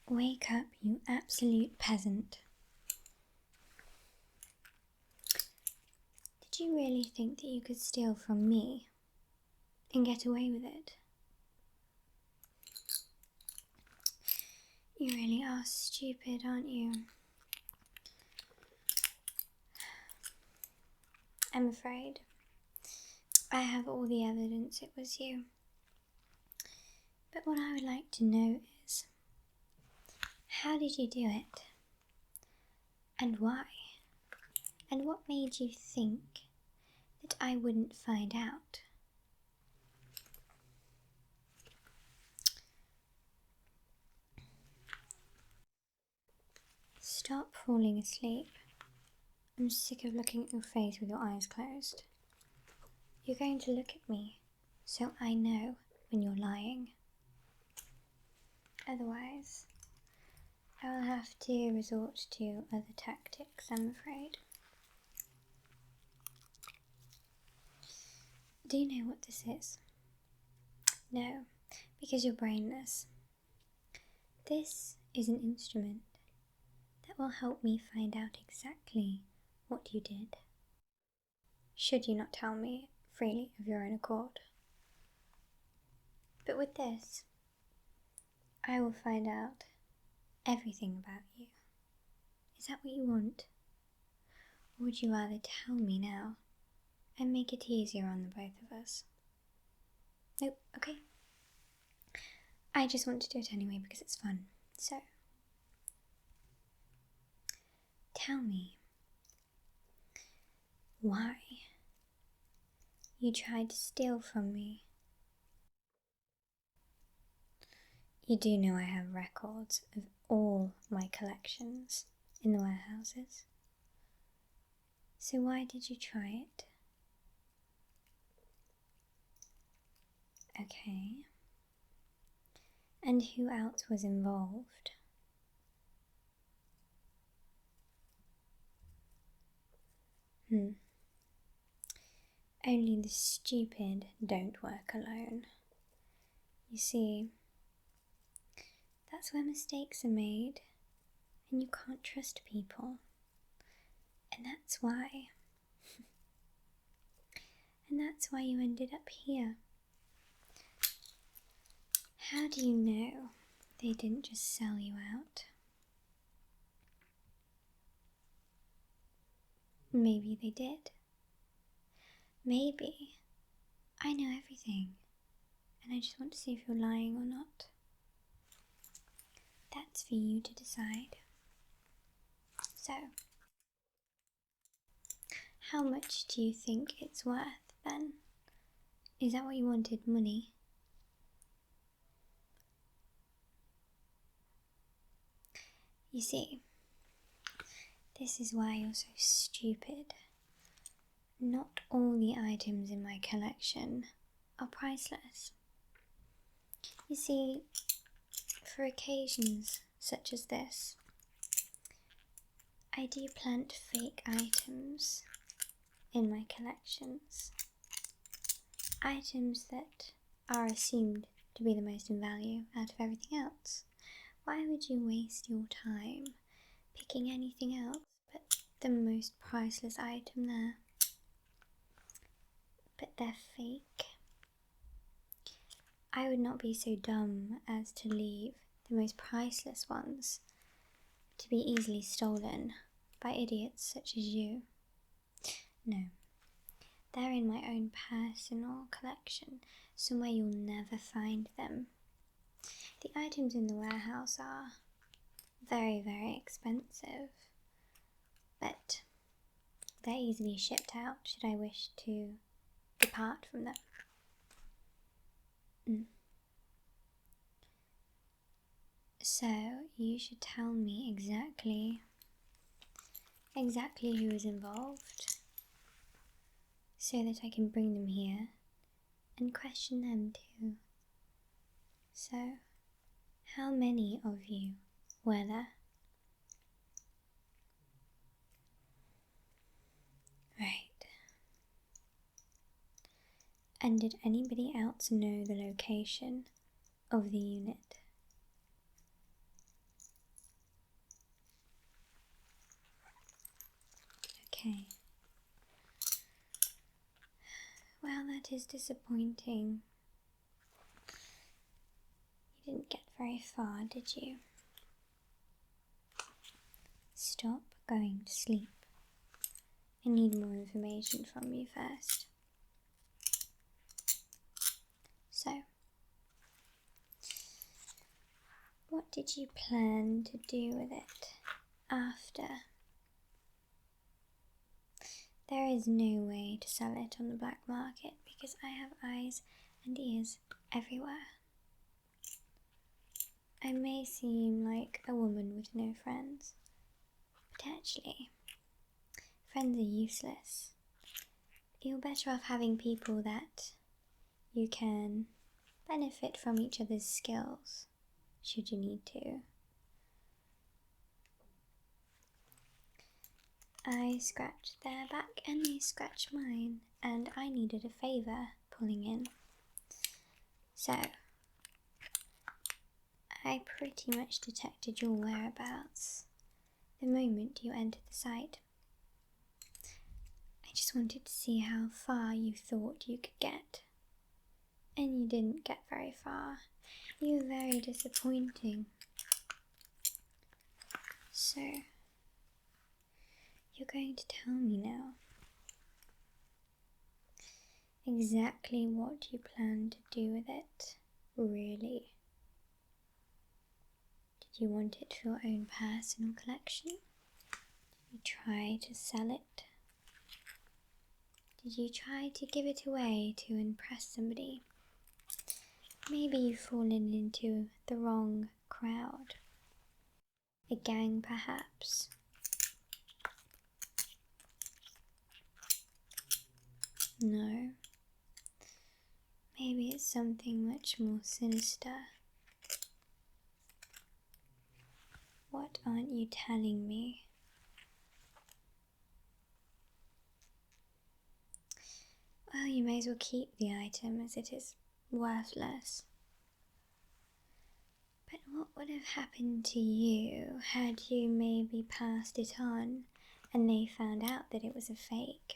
Wake up, you absolute peasant. Did you really think that you could steal from me and get away with it? You really are stupid, aren't you? I'm afraid I have all the evidence it was you. But what I would like to know is, how did you do it? And why? And what made you think that I wouldn't find out? Stop falling asleep. I'm sick of looking at your face with your eyes closed. You're going to look at me, so I know when you're lying. Otherwise, I will have to resort to other tactics, I'm afraid. Do you know what this is? No, because you're brainless. This is an instrument that will help me find out exactly what you did, should you not tell me freely of your own accord. But with this, I will find out everything about you. Is that what you want? Or would you rather tell me now and make it easier on the both of us? Nope, okay. I just want to do it anyway because it's fun. So, tell me why you tried to steal from me. You do know I have records of all my collections in the warehouses. So why did you try it? Okay. And who else was involved? Only the stupid don't work alone. You see, that's where mistakes are made, and you can't trust people. And that's why. And that's why you ended up here. How do you know they didn't just sell you out? Maybe they did. Maybe I know everything, and I just want to see if you're lying or not. That's for you to decide. So, how much do you think it's worth then? Is that what you wanted, money? You see, this is why you're so stupid. Not all the items in my collection are priceless. You see, for occasions such as this, I do plant fake items in my collections. Items that are assumed to be the most in value out of everything else. Why would you waste your time picking anything else but the most priceless item there? But they're fake. I would not be so dumb as to leave the most priceless ones to be easily stolen by idiots such as you. No, they're in my own personal collection, somewhere you'll never find them. The items in the warehouse are very, very expensive, but they're easily shipped out should I wish to depart from them. So you should tell me exactly who is involved, so that I can bring them here and question them too. So, how many of you were there? Right. And did anybody else know the location of the unit? Okay. Well, that is disappointing. You didn't get very far, did you? Stop going to sleep. I need more information from you first. So, what did you plan to do with it after? There is no way to sell it on the black market because I have eyes and ears everywhere. I may seem like a woman with no friends, but actually, friends are useless. You're better off having people that you can benefit from each other's skills, should you need to. I scratched their back and they scratched mine, and I needed a favour pulling in. So, I pretty much detected your whereabouts the moment you entered the site. I just wanted to see how far you thought you could get. And you didn't get very far. You were very disappointing. So, you're going to tell me now exactly what you plan to do with it, really. Did you want it for your own personal collection? Did you try to sell it? Did you try to give it away to impress somebody? Maybe you've fallen into the wrong crowd. A gang, perhaps. No. Maybe it's something much more sinister. What aren't you telling me? Well, you may as well keep the item as it is worthless. But what would have happened to you had you maybe passed it on and they found out that it was a fake?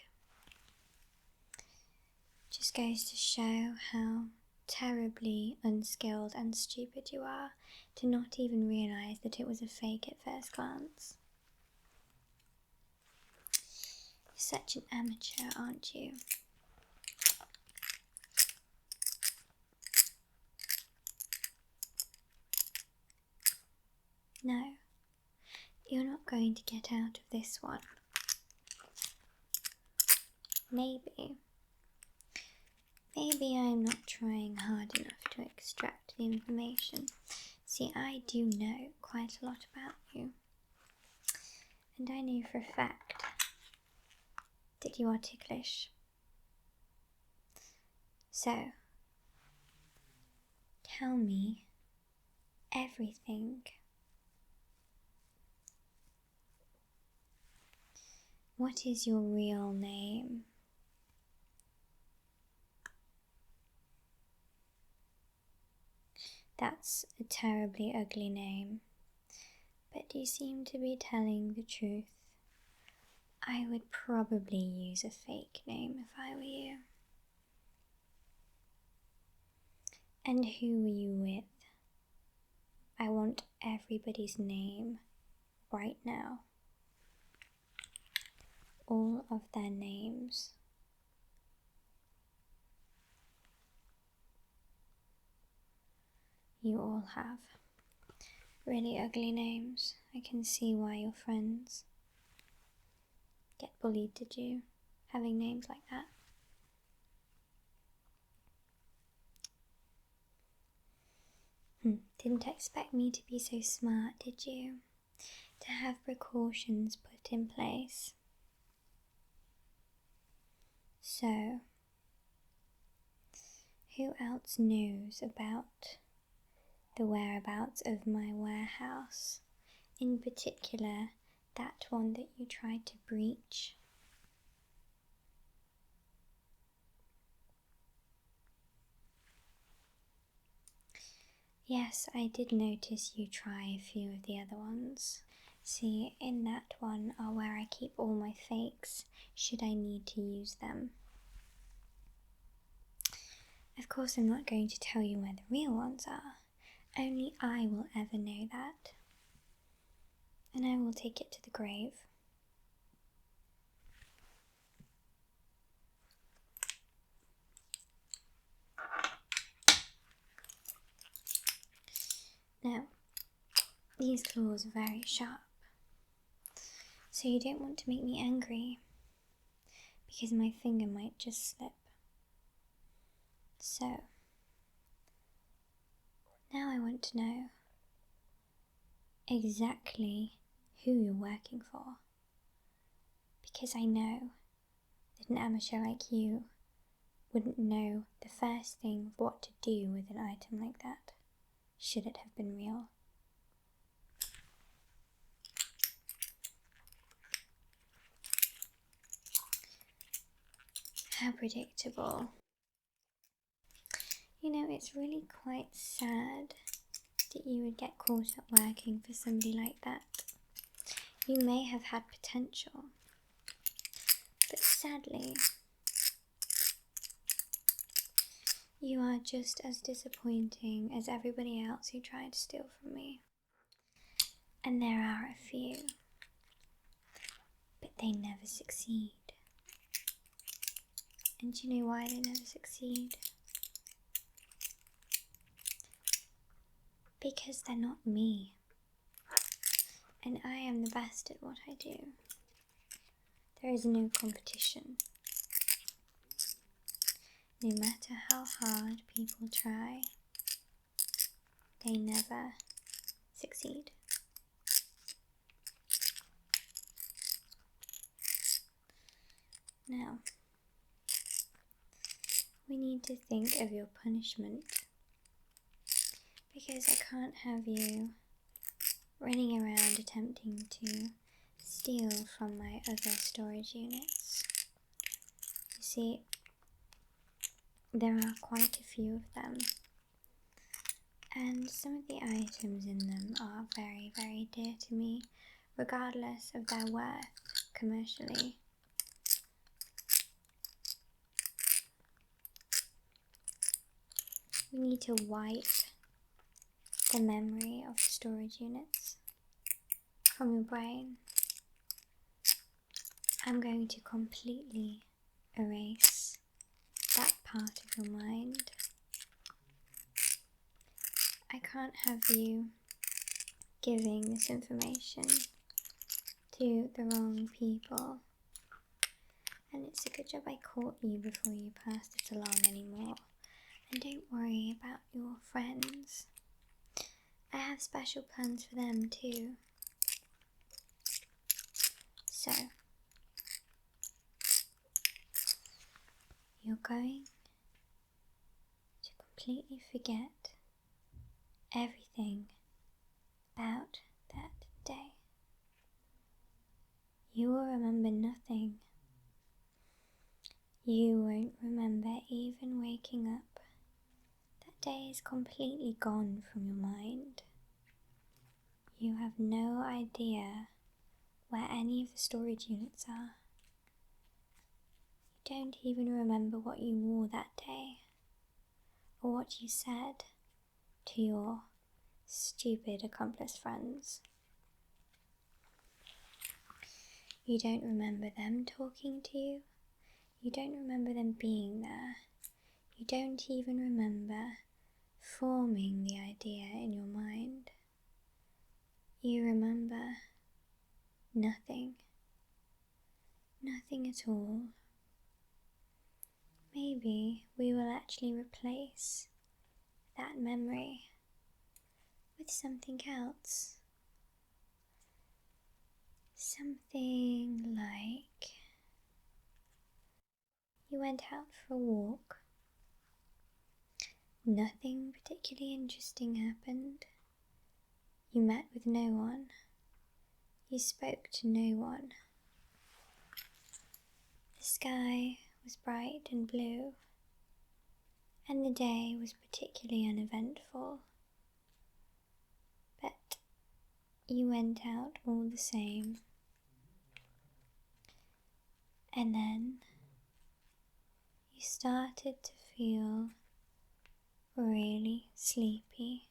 Just goes to show how terribly unskilled and stupid you are to not even realise that it was a fake at first glance. You're such an amateur, aren't you? No, you're not going to get out of this one. Maybe I'm not trying hard enough to extract the information. See, I do know quite a lot about you. And I know for a fact that you are ticklish. So, tell me everything. What is your real name? That's a terribly ugly name, but you seem to be telling the truth. I would probably use a fake name if I were you. And who were you with? I want everybody's name right now. All of their names. You all have really ugly names. I can see why you're friends. Get bullied, did you? Having names like that? Didn't expect me to be so smart, did you? To have precautions put in place. So, who else knows about the whereabouts of my warehouse? In particular, that one that you tried to breach? Yes, I did notice you try a few of the other ones. See, in that one are where I keep all my fakes, should I need to use them. Of course, I'm not going to tell you where the real ones are. Only I will ever know that. And I will take it to the grave. Now, these claws are very sharp, so you don't want to make me angry, because my finger might just slip. So, now I want to know exactly who you're working for, because I know that an amateur like you wouldn't know the first thing what to do with an item like that, should it have been real. How predictable. You know, it's really quite sad that you would get caught up working for somebody like that. You may have had potential, but sadly, you are just as disappointing as everybody else who tried to steal from me. And there are a few, but they never succeed. And do you know why they never succeed? Because they're not me. And I am the best at what I do. There is no competition. No matter how hard people try, they never succeed. Now, we need to think of your punishment, because I can't have you running around attempting to steal from my other storage units. You see, there are quite a few of them, and some of the items in them are very, very dear to me, regardless of their worth commercially. We need to wipe the memory of storage units from your brain. I'm going to completely erase that part of your mind. I can't have you giving this information to the wrong people. And it's a good job I caught you before you passed it along anymore. And don't worry about your friends. I have special plans for them too. So, you're going to completely forget everything about that day. You will remember nothing. You won't remember even waking up. That day is completely gone from your mind. You have no idea where any of the storage units are. You don't even remember what you wore that day, or what you said to your stupid accomplice friends. You don't remember them talking to you. You don't remember them being there. You don't even remember forming the idea in your mind. You remember nothing. Nothing at all. Maybe we will actually replace that memory with something else. Something like you went out for a walk. Nothing particularly interesting happened. You met with no one. You spoke to no one. The sky was bright and blue, and the day was particularly uneventful. But you went out all the same. And then you started to feel really sleepy.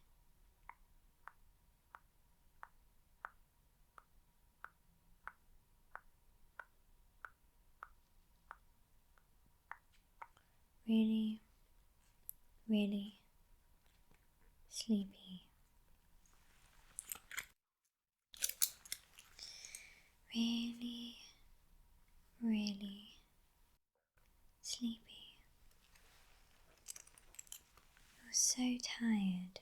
Really, really sleepy. Really, really sleepy. You're so tired.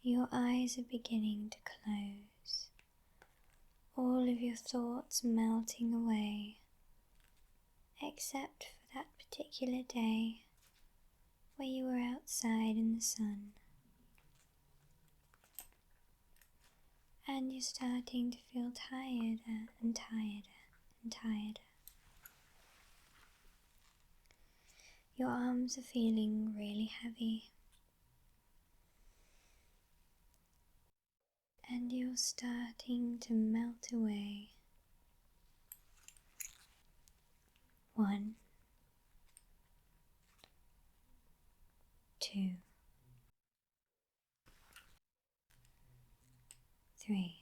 Your eyes are beginning to close. All of your thoughts melting away, except for that particular day where you were outside in the sun. And you're starting to feel tireder and tireder and tireder. Your arms are feeling really heavy. And you're starting to melt away. 1, 2, 3,